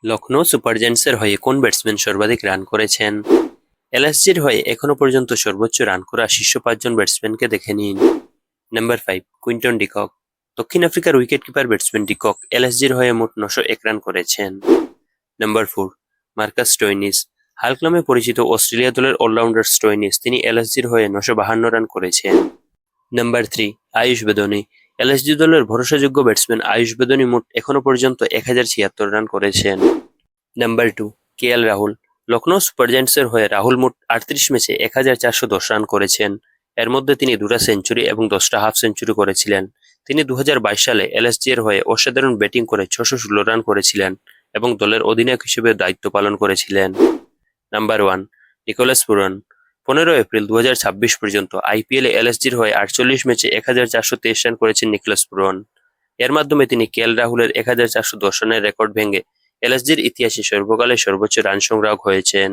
Lucknow super জায়ান্টসের হয়ে কোন ব্যাটসম্যান সর্বাধিক রান করেছেন? এলএসজির হয়ে এখনো পর্যন্ত সর্বোচ্চ রান করা শীর্ষ 5 জন ব্যাটসম্যানকে দেখে নিন। Number 5, Quinton de Kock. দক্ষিণ আফ্রিকার উইকেটকিপার ব্যাটসম্যান ডিকক এলএসজির হয়ে মোট 901 রান করেছেন। Number 4, Marcus Stoinis. হাল্ক নামে পরিচিত অস্ট্রেলিয়া দলের অলরাউন্ডার স্টোয়নিস তিনি এলএসজির হয়ে 952 রান করেছেন। নাম্বার 3, আয়ুষ বেদনি। এলএসজি দলের ভরসাযোগ্য ব্যাটসম্যান আয়ুষ বেদনি মোট এখনো পর্যন্ত 1076 রান করেছেন। Number 2, KL Rahul. Lucknow super জায়ান্টসের হয়ে রাহুল মোট 38 ম্যাচে 1410 রান করেছেন। এর মধ্যে তিনি 2টা সেঞ্চুরি এবং 10টা হাফ সেঞ্চুরি করেছিলেন। তিনি 2022 সালে এলএসজি এর হয়ে অসাধারণ ব্যাটিং করে 616 রান করেছিলেন এবং দলের অধিনায়ক হিসেবে দায়িত্ব পালন করেছিলেন। Number 1, Nicholas Pooran. 15 এপ্রিল 2026 পর্যন্ত আইপিএলে এলএসজির হয়ে 48 ম্যাচে 1423 রান করেছেন নিকোলাস পুরান। এর মাধ্যমে তিনি কেএল রাহুলের 1410 রানের রেকর্ড ভেঙে এলএসজির ইতিহাসে সর্বকালের সর্বোচ্চ রান সংগ্রাহক হয়েছেন।